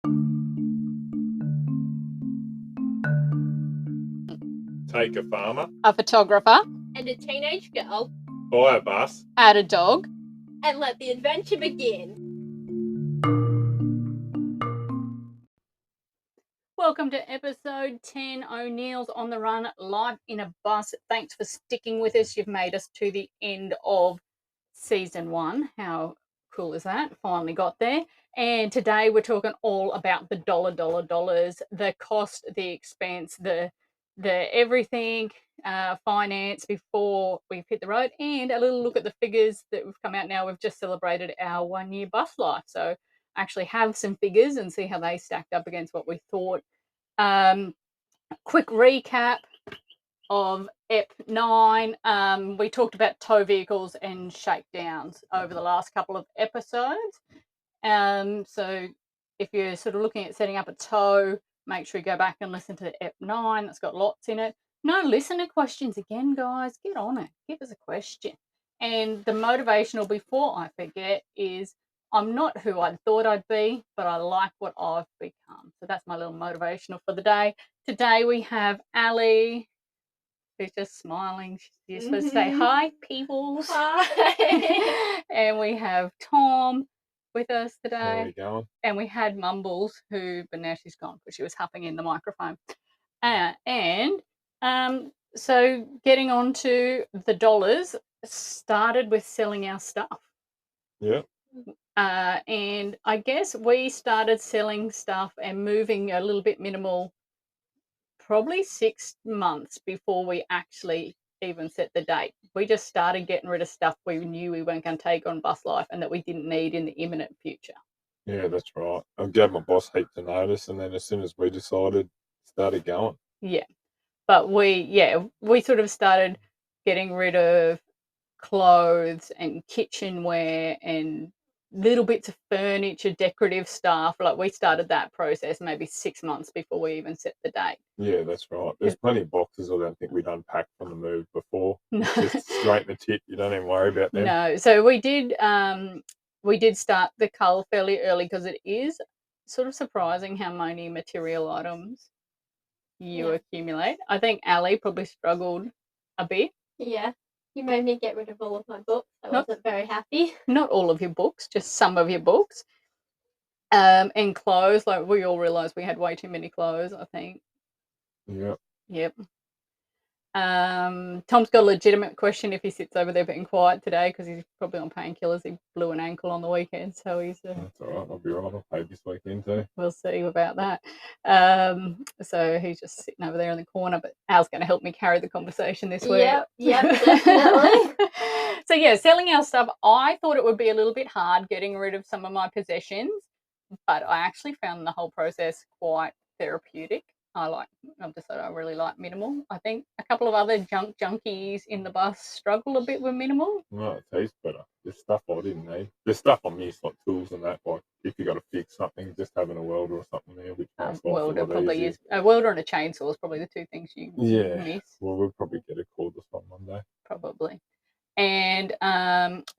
Take a farmer, a photographer, and a teenage girl, buy a bus, add a dog, and let the adventure begin. Welcome to episode 10, O'Neill's on the Run, Life in a Bus. Thanks for sticking with us. You've made us to the end of season 1. How cool is that? Finally got there. And today we're talking all about the dollars, the cost, the expense, the everything, finance before we've hit the road, and a little look at the figures that have come out now. We've just celebrated our 1 year bus life. So actually have some figures and see how they stacked up against what we thought. Quick recap of EP9. We talked about tow vehicles and shakedowns over the last couple of episodes. So if you're sort of looking at setting up a tow, make sure you go back and listen to EP9. That's got lots in it. No listener questions again, guys. Get on it. Give us a question. And the motivational, before I forget, is I'm not who I thought I'd be, but I like what I've become. So that's my little motivational for the day. Today we have Ali, who's just smiling. You're supposed to say, hi, peoples. Hi. And we have Tom with us today. How are you going? And we had Mumbles, but now she's gone because she was huffing in the microphone. So getting on to the dollars, started with selling our stuff. Yeah. And I guess we started selling stuff and moving a little bit minimal probably 6 months before we actually even set the date. We just started getting rid of stuff we knew we weren't going to take on bus life and that we didn't need in the imminent future. Yeah, that's right. I gave my boss heaps of notice, and then as soon as we decided, started going. Yeah. But we sort of started getting rid of clothes and kitchenware and little bits of furniture, decorative stuff. Like we started that process maybe 6 months before we even set the date. Yeah, that's right. There's plenty of boxes I don't think we'd unpacked from the move before. No. Just straight in the tit. You don't even worry about them. No. So we did start the cull fairly early because it is sort of surprising how many material items you accumulate. I think Ali probably struggled a bit. Yeah. You made me get rid of all of my books. I wasn't very happy. Not all of your books, just some of your books. And clothes, like we all realised we had way too many clothes, I think. Yep. Tom's got a legitimate question if he sits over there being quiet today because he's probably on painkillers. He blew an ankle on the weekend, so he's... That's all right. I'll be right. I'll pay this weekend too. We'll see about that. So he's just sitting over there in the corner, but Al's going to help me carry the conversation this week. Yep, definitely. So yeah, selling our stuff, I thought it would be a little bit hard getting rid of some of my possessions, but I actually found the whole process quite therapeutic. I've decided I really like minimal. I think a couple of other junkies in the bus struggle a bit with minimal. No, it tastes better. There's stuff I didn't need. There's stuff I miss, like tools and that. Like if you got to fix something, just having a welder or something there, which makes life a welder lot probably easier. is a welder and a chainsaw is probably the two things you miss. Well, we'll probably get a cordless one Monday. Probably. And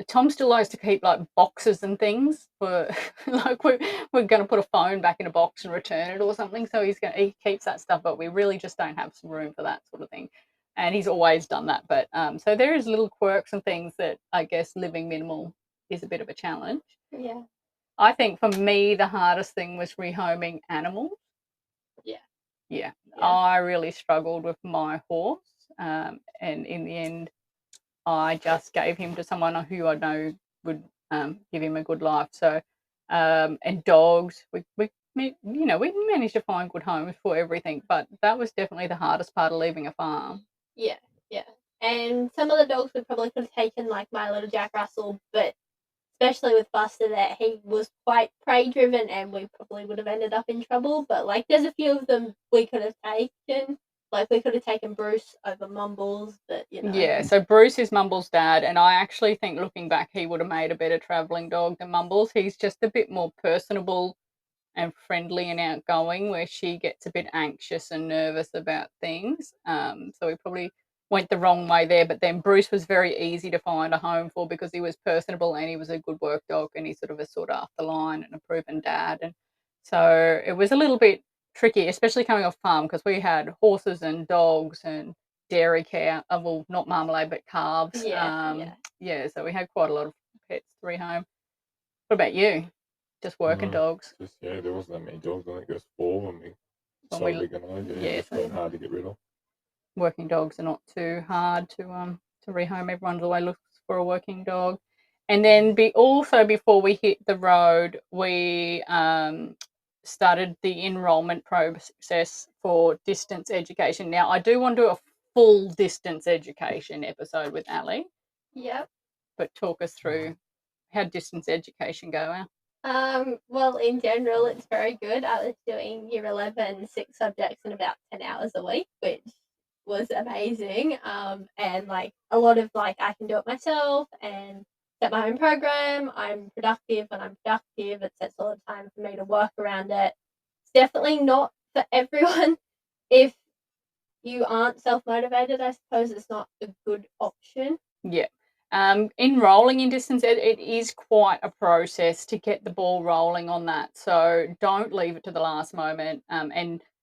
Tom still likes to keep like boxes and things for like we're going to put a phone back in a box and return it or something. So he keeps that stuff, but we really just don't have some room for that sort of thing. And he's always done that. But so there is little quirks and things that I guess living minimal is a bit of a challenge. Yeah. I think for me the hardest thing was rehoming animals. Yeah. I really struggled with my horse, and in the end I just gave him to someone who I know would give him a good life. So, and dogs, we managed to find good homes for everything, but that was definitely the hardest part of leaving a farm. Yeah. And some of the dogs we probably could have taken, like my little Jack Russell, but especially with Buster, that he was quite prey driven, and we probably would have ended up in trouble. But like, there's a few of them we could have taken. Like, we could have taken Bruce over Mumbles, but, Yeah, so Bruce is Mumbles' dad, and I actually think, looking back, he would have made a better travelling dog than Mumbles. He's just a bit more personable and friendly and outgoing, where she gets a bit anxious and nervous about things. So we probably went the wrong way there, but then Bruce was very easy to find a home for because he was personable and he was a good work dog, and he's sort of a sought-after line and a proven dad. And So it was a little bit tricky, especially coming off farm, because we had horses and dogs and dairy cow. Well, not marmalade, but calves. Yeah. So we had quite a lot of pets to rehome. What about you? Just working dogs? Just there wasn't that many dogs. I think there's 4 when we When we- started organized. yeah, Just weren't hard to get rid of. Working dogs are not too hard to rehome. Everyone's always looks for a working dog. And then also before we hit the road, we started the enrolment process for distance education. Now, I do want to do a full distance education episode with Ali, Yep. but talk us through how distance education go. Well, in general, it's very good. I was doing year 11, 6 subjects in about 10 hours a week, which was amazing. And like a lot of like I can do it myself and set my own program. I'm productive when I'm productive. It sets all the time for me to work around it. It's definitely not for everyone. If you aren't self motivated, I suppose it's not a good option. Yeah. Enrolling in distance ed, it is quite a process to get the ball rolling on that. So don't leave it to the last moment.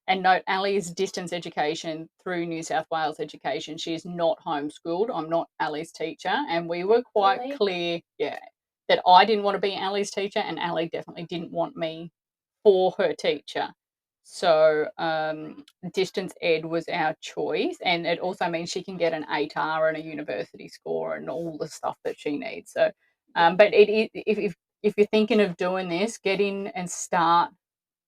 And note, Ali is distance education through New South Wales Education. She is not homeschooled. I'm not Ali's teacher. And we were quite clear, that I didn't want to be Ali's teacher, and Ali definitely didn't want me for her teacher. So distance ed was our choice, and it also means she can get an 8R and a university score and all the stuff that she needs. So, but if you're thinking of doing this, get in and start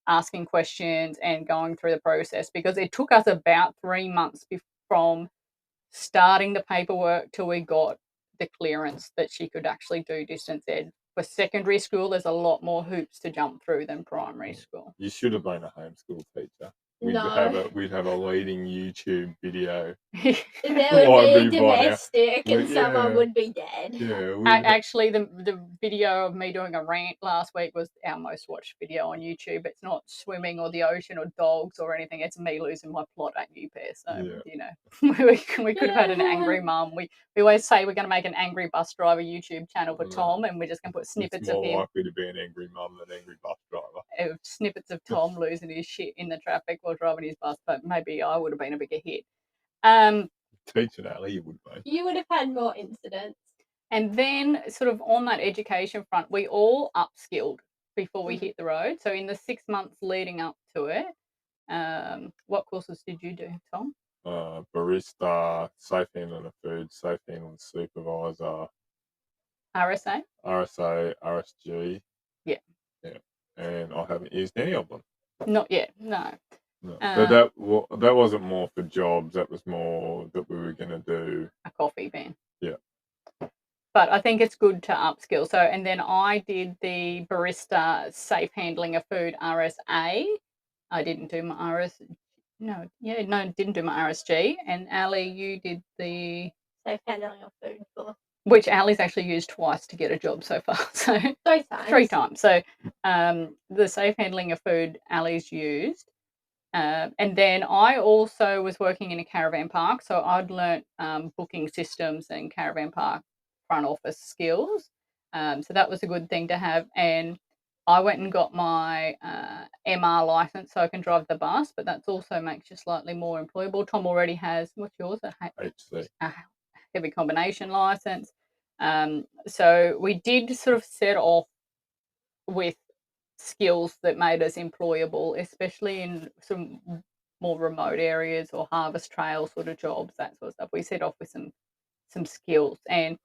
asking questions and going through the process, because it took us about 3 months from starting the paperwork till we got the clearance that she could actually do distance ed. For secondary school, there's a lot more hoops to jump through than primary school. You should have been a homeschool teacher. We'd No. have a leading YouTube video. There would be domestic and Yeah. someone would be dead. Yeah, Actually, the video of me doing a rant last week was our most watched video on YouTube. It's not swimming or the ocean or dogs or anything. It's me losing my plot at UPair. So, you know, we could have had an angry mum. We always say we're going to make an angry bus driver YouTube channel for Tom, and we're just going to put snippets it's of him. more likely to be an angry mum than an angry bus driver. Snippets of Tom losing his shit in the traffic while driving his bus, but maybe I would have been a bigger hit. Teaching Ali, you would be. You would have had more incidents. And then, sort of on that education front, we all upskilled before we hit the road. So in the 6 months leading up to it, what courses did you do, Tom? Barista, safe handling of food, safe handling supervisor, RSA, RSG. Yeah. And I haven't used any of them. Not yet, no. But that wasn't more for jobs. That was more that we were going to do a coffee van. Yeah. But I think it's good to upskill. So, and then I did the barista safe handling of food RSA. I didn't do my didn't do my RSG. And Ali, you did the safe handling of food for. Which Ali's actually used twice to get a job so far. So 3 times. 3 times. So the safe handling of food Ali's used. And then I also was working in a caravan park. So I'd learnt booking systems and caravan park front office skills. So that was a good thing to have. And I went and got my MR license so I can drive the bus, but that also makes you slightly more employable. Tom already has, what's yours? HC. A heavy combination license. So we did sort of set off with skills that made us employable, especially in some more remote areas or harvest trail sort of jobs, that sort of stuff. We set off with some skills, and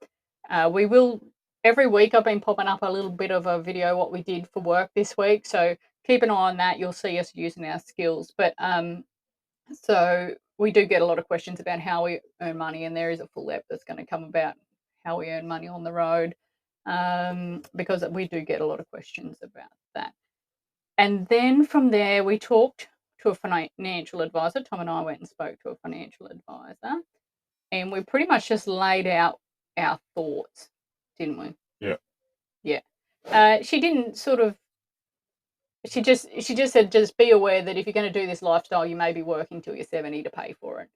we will every week. I've been popping up a little bit of a video what we did for work this week, so keep an eye on that. You'll see us using our skills, but so we do get a lot of questions about how we earn money, and there is a full ep that's going to come about how we earn money on the road, because we do get a lot of questions about that. And then from there, we talked to a financial advisor. Tom and I went and spoke to a financial advisor, and we pretty much just laid out our thoughts, didn't we? Yeah. Yeah. She didn't sort of. She just said, just be aware that if you're going to do this lifestyle, you may be working till you're 70 to pay for it.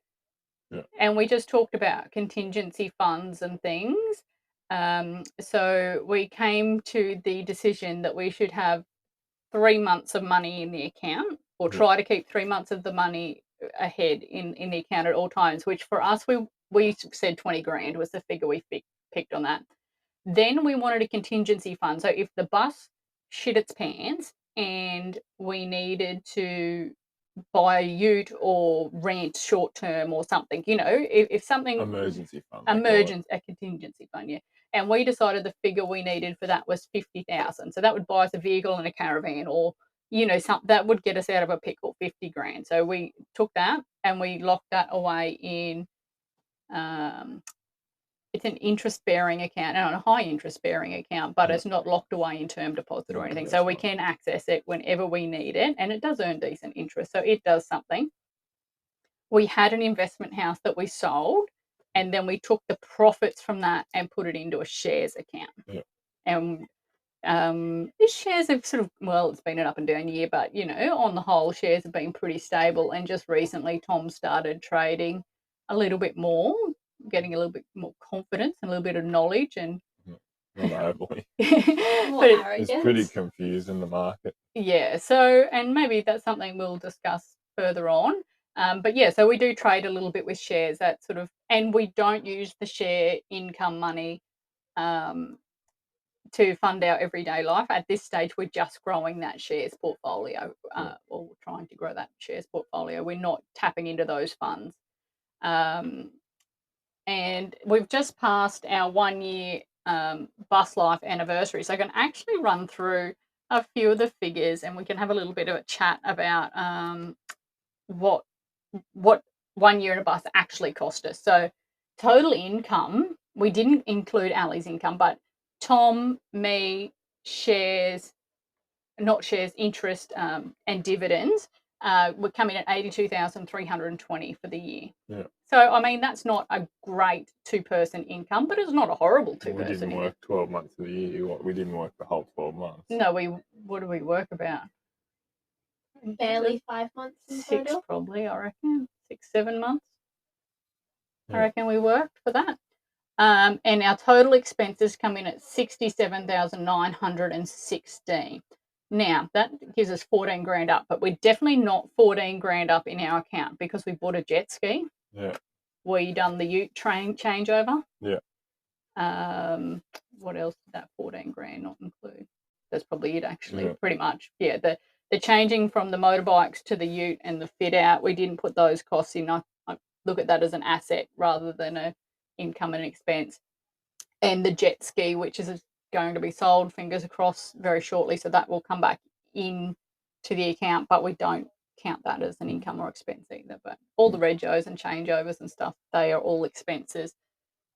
Yeah. And we just talked about contingency funds and things. So we came to the decision that we should have 3 months of money in the account, or try to keep 3 months of the money ahead in the account at all times, which for us, we said 20 grand was the figure we picked on that. Then we wanted a contingency fund. So if the bus shit its pants and we needed to buy a ute or rent short term or something, if something Emergency fund. a contingency fund, yeah. And we decided the figure we needed for that was 50,000. So that would buy us a vehicle and a caravan, or that would get us out of a pickle, 50 grand. So we took that and we locked that away in. It's an interest-bearing account, and a high interest-bearing account, but it's not locked away in term deposit or anything. So we can access it whenever we need it, and it does earn decent interest. So it does something. We had an investment house that we sold, and then we took the profits from that and put it into a shares account. Yeah. And these shares have sort of, it's been an up and down year, but on the whole, shares have been pretty stable. And just recently, Tom started trading a little bit more, getting a little bit more confidence and a little bit of knowledge, and not overly. But it's pretty confused in the market. Yeah. So, and maybe that's something we'll discuss further on. But yeah, so we do trade a little bit with shares, that sort of, and we don't use the share income money to fund our everyday life. At this stage, we're just growing that shares portfolio, or trying to grow that shares portfolio. We're not tapping into those funds. And we've just passed our 1 year bus life anniversary. So I can actually run through a few of the figures, and we can have a little bit of a chat about what 1 year in a bus actually cost us. So total income, we didn't include Ali's income, but Tom, me, shares, interest, and dividends would come in at 82,320 for the year. Yeah. So, I mean, that's not a great two-person income, but it's not a horrible two-person income. We didn't work 12 months of the year. We didn't work the whole 12 months. No, what do we work about? Barely 5 months in 6 total. probably, I reckon. 6, 7 months. Yeah. I reckon we worked for that. And our total expenses come in at 67,916. Now, that gives us 14 grand up, but we're definitely not 14 grand up in our account because we bought a jet ski. Yeah. We done the ute train changeover. Yeah. What else did that 14 grand not include? That's probably it, actually, Yeah. pretty much. Yeah, the changing from the motorbikes to the ute and the fit out, we didn't put those costs in. I look at that as an asset rather than a income and expense. And the jet ski, which is going to be sold, fingers crossed, very shortly, so that will come back in to the account, but we don't count that as an income or expense either. But all the regos and changeovers and stuff, they are all expenses.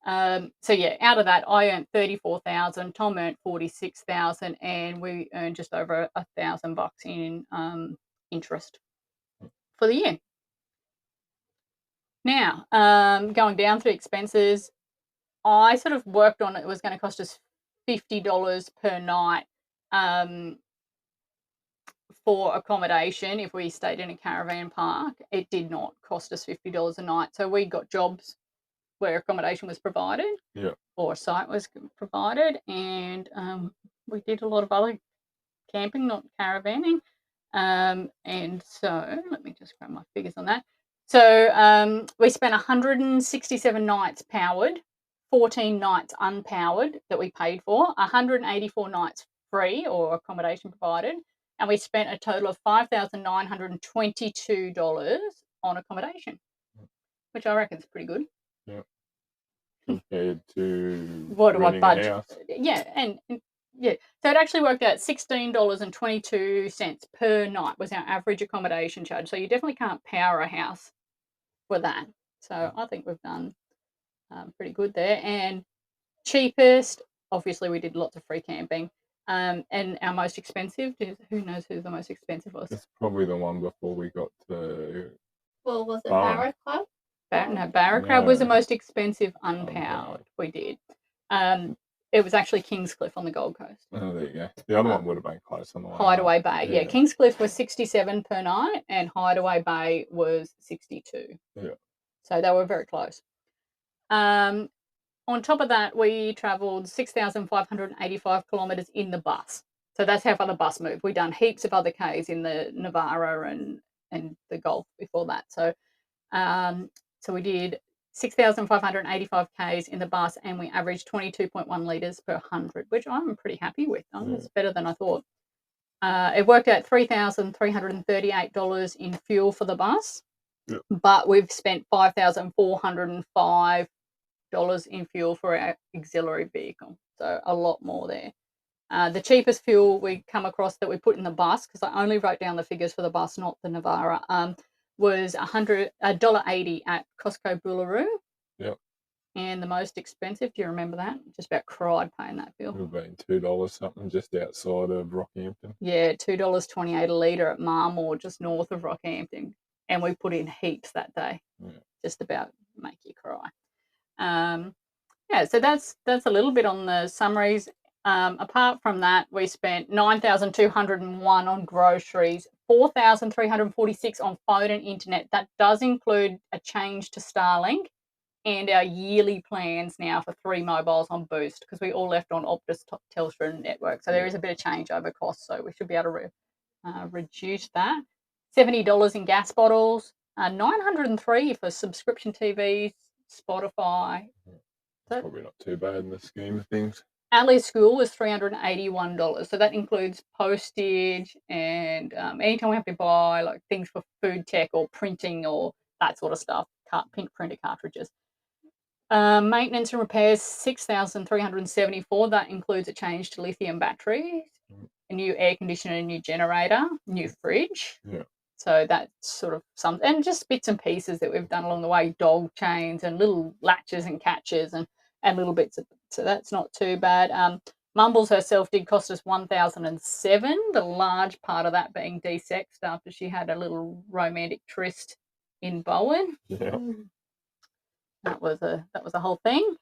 So yeah, out of that, I earned 34,000, Tom earned 46,000, and we earned just over $1,000 in interest for the year. Now, going down through expenses, I sort of worked on it was going to cost us $50 per night for accommodation if we stayed in a caravan park. It did not cost us $50 a night. So we got jobs where accommodation was provided, or a site was provided, and we did a lot of other camping, not caravanning. And so let me just grab my figures on that. So we spent 167 nights powered, 14 nights unpowered that we paid for, 184 nights free or accommodation provided, and we spent a total of $5,922 on accommodation, which I reckon is pretty good. Yeah. Compared to what do I budget? House. Yeah, and yeah, so it actually worked out $16.22 per night was our average accommodation charge. So you definitely can't power a house for that. So I think we've done pretty good there. And cheapest, obviously, we did lots of free camping. And our most expensive, who knows who the most expensive was? It's probably the one before we got to. Well, was it Barra Club? Barra Club was the most expensive unpowered we did. It was actually Kingscliff on the Gold Coast. Oh, there you go. The other one would have been close on the way. Hideaway Bay. Yeah, Kingscliff was 67 per night and Hideaway Bay was 62. Yeah. So they were very close. On top of that, we travelled 6,585 kilometres in the bus. So that's how far the bus moved. We'd done heaps of other Ks in the Navara and the Gulf before that. So so we did 6,585 Ks in the bus, and we averaged 22.1 litres per 100, which I'm pretty happy with. It's better than I thought. It worked out $3,338 in fuel for the bus, but we've spent $5,405 in fuel for our auxiliary vehicle, so a lot more there. The cheapest fuel we come across that we put in the bus, because I only wrote down the figures for the bus, not the Navara, was $1.80 at Costco Boolaroo. Yep. And the most expensive, do you remember that? Just about cried paying that bill. It would have been $2 something just outside of Rockhampton. Yeah, $2.28 a litre at Marmore, just north of Rockhampton. And we put in heaps that day. Just about make you cry. So that's a little bit on the summaries. Apart from that, we spent $9,201 on groceries, $4,346 on phone and internet. That does include a change to Starlink and our yearly plans now for 3 mobiles on Boost, because we all left on Optus Telstra network. So there is a bit of changeover cost, so we should be able to reduce that. $70 in gas bottles, $903 for subscription TVs, Spotify. That's probably not too bad in the scheme of things. Ali's school was $381, so that includes postage and anytime we have to buy like things for food tech or printing or that sort of stuff, pink printer cartridges. Maintenance and repairs, $6,374. That includes a change to lithium batteries, a new air conditioner, a new generator, new fridge. Yeah. So that's sort of something, and just bits and pieces that we've done along the way, dog chains and little latches and catches and little bits of, so that's not too bad. Mumbles herself did cost us $1,007, the large part of that being desexed after she had a little romantic tryst in Bowen. Yeah. That was a whole thing.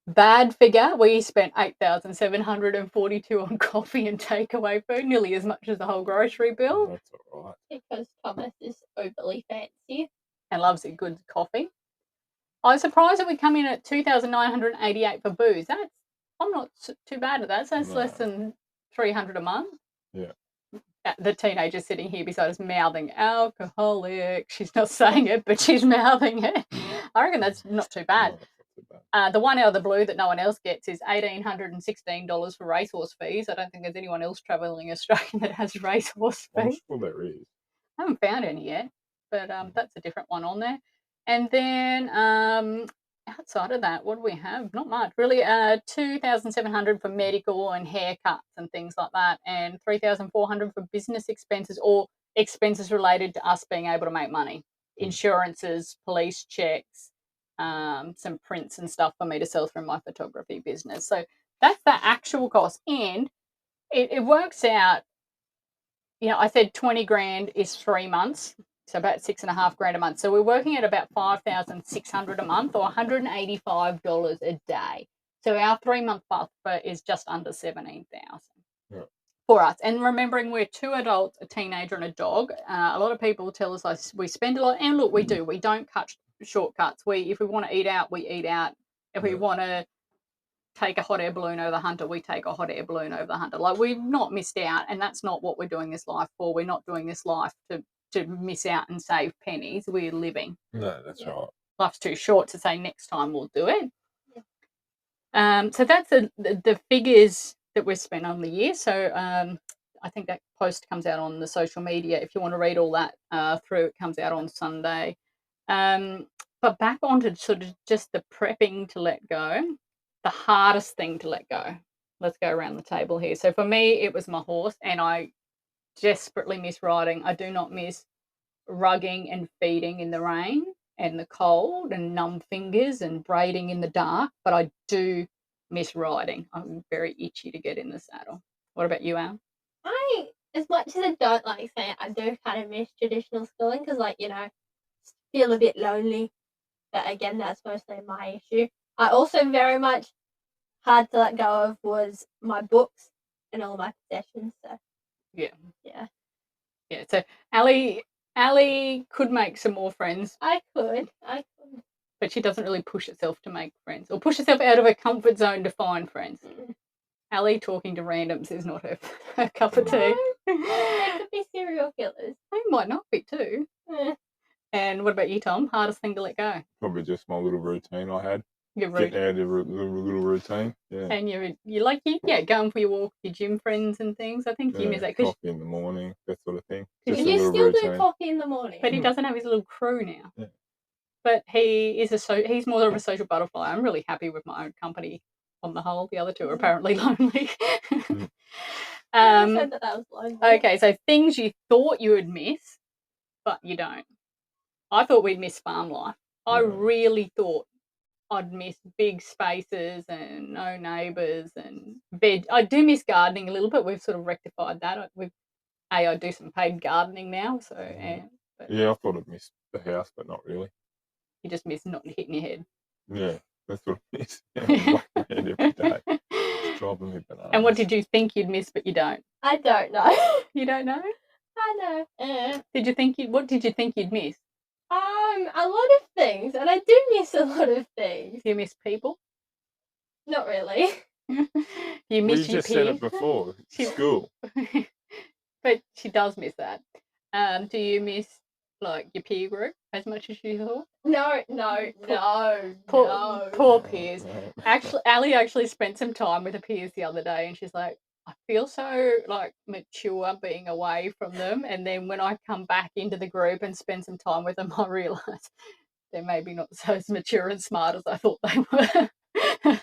Bad figure, we spent $8,742 on coffee and takeaway food, nearly as much as the whole grocery bill. That's all right. Because Thomas is overly fancy and loves a good coffee. I was surprised that we come in at $2,988 for booze. I'm not too bad at that. So that's less than $300 a month. Yeah. The teenager sitting here beside us mouthing alcoholic. She's not saying it, but she's mouthing it. I reckon that's not too bad. No, that's not too bad. The one out of the blue that no one else gets is $1,816 for racehorse fees. I don't think there's anyone else travelling Australia that has racehorse fees. Well, there is. I haven't found any yet, but that's a different one on there. And then outside of that, what do we have? Not much, really. $2,700 for medical and haircuts and things like that, and $3,400 for business expenses or expenses related to us being able to make money, insurances, police checks, some prints and stuff for me to sell through my photography business. So that's the actual cost, and it works out. I said 20 grand is 3 months. So about $6,500 a month. So we're working at about $5,600 a month, or $185 a day. So our 3-month buffer is just under $17,000 for us. And remembering we're 2 adults, a teenager, and a dog. A lot of people tell us we spend a lot, and look, we do. We don't cut shortcuts. If we want to eat out, we eat out. If we want to take a hot air balloon over the Hunter, we take a hot air balloon over the Hunter. Like, we've not missed out, and that's not what we're doing this life for. We're not doing this life to miss out and save pennies. We're living. No, that's right. Life's too short to say next time we'll do it. So that's the figures that we've spent on the year. So I think that post comes out on the social media. If you want to read all that through, it comes out on Sunday. But back onto sort of just the prepping to let go, the hardest thing to let go. Let's go around the table here. So for me, it was my horse, and I desperately miss riding. I do not miss rugging and feeding in the rain and the cold and numb fingers and braiding in the dark, but I do miss riding. I'm very itchy to get in the saddle. What about you, Al? As much as I don't like saying it, I do kind of miss traditional schooling because, feel a bit lonely. But again, that's mostly my issue. I also very much hard to let go of was my books and all my possessions. So yeah. So Ali could make some more friends. I could. But she doesn't really push herself to make friends or push herself out of her comfort zone to find friends. Ali talking to randoms is not her cup of tea. They could be serial killers. They might not be too. Eh. And what about you, Tom? Hardest thing to let go? Probably just my little routine I had. Your Getting routine. out of a little routine. Yeah. And you like going for your walk, your gym friends and things. I think you miss that because coffee in the morning, that sort of thing. Can Just a You little still do routine. coffee in the morning. but he doesn't have his little crew now. Yeah. But he is he's more of a social butterfly. I'm really happy with my own company on the whole. The other two are apparently lonely. I said that was lonely. Okay, so things you thought you would miss, but you don't. I thought we'd miss farm life. I Yeah. really thought I'd miss big spaces and no neighbours and veg. I do miss gardening a little bit. We've sort of rectified that. I do some paid gardening now, so but Yeah, I thought I'd miss the house, but not really. you just miss not hitting your head. Yeah, that's what I miss. I'm whacking my head every day. It's driving me bananas. And what did you think you'd miss, but you don't? I don't know. You don't know? I know. What did you think you'd miss? A lot of things, and I do miss a lot of things. Do you miss people? Not really. You We miss your just said peers? it before. She- School. But she does miss that. Do you miss like your peer group as much as you thought? No. Poor peers. No. Actually, Ali actually spent some time with her peers the other day, and she's like, I feel so like mature being away from them, and then when I come back into the group and spend some time with them, I realise they're maybe not so as mature and smart as I thought they were.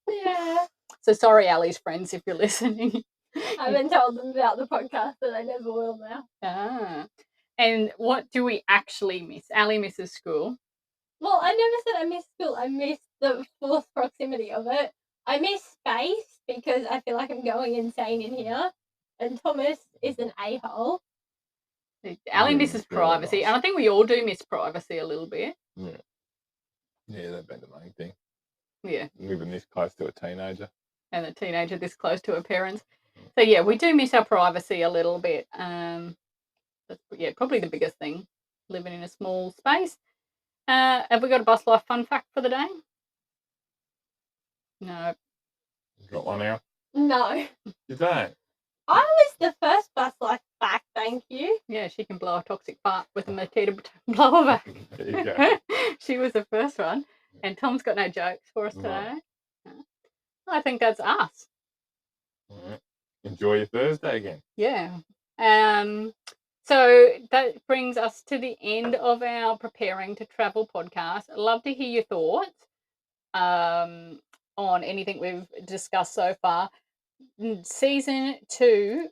Yeah. So sorry, Ali's friends, if you're listening. I haven't told them about the podcast, but I never will now. Ah. And what do we actually miss? Ali misses school. Well, I never said I miss school. I miss the forced proximity of it. I miss space because I feel like I'm going insane in here. And Thomas is an a-hole. Ali Yeah, misses it's very privacy, nice. and I think we all do miss privacy a little bit. Yeah, that'd be the main thing. Yeah, Living this close to a teenager. and a teenager this close to her parents. So yeah, we do miss our privacy a little bit. That's probably the biggest thing, living in a small space. Have we got a bus life fun fact for the day? No. Got one out? No. You don't? I was the first bus life back, thank you. Yeah, she can blow a toxic fart with a Makita blower back. There you go. She was the first one. And Tom's got no jokes for us No. today. I think that's us. All right. Enjoy your Thursday again. Yeah. So that brings us to the end of our Preparing to Travel podcast. I'd love to hear your thoughts on anything we've discussed so far. Season 2,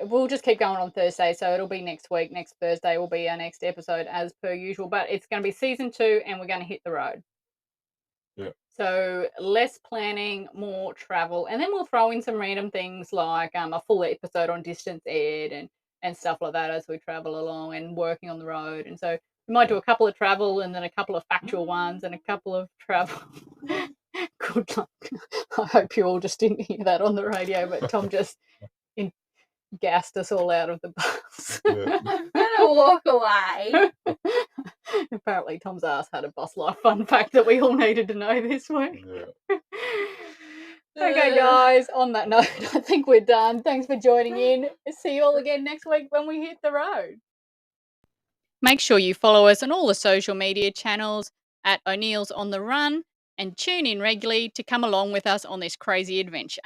we'll just keep going on Thursday, so it'll be next week. Next Thursday will be our next episode as per usual, but it's going to be season 2 and we're going to hit the road. Yeah. So less planning, more travel, and then we'll throw in some random things like a full episode on distance ed and stuff like that as we travel along and working on the road. And so we might do a couple of travel and then a couple of factual ones and a couple of travel. Good luck. I hope you all just didn't hear that on the radio, but Tom just gassed us all out of the bus. Yeah. I'm gonna walk away. Apparently Tom's ass had a bus life fun fact that we all needed to know this week. Yeah. Okay, guys, on that note, I think we're done. Thanks for joining in. See you all again next week when we hit the road. Make sure you follow us on all the social media channels at O'Neill's on the Run and tune in regularly to come along with us on this crazy adventure.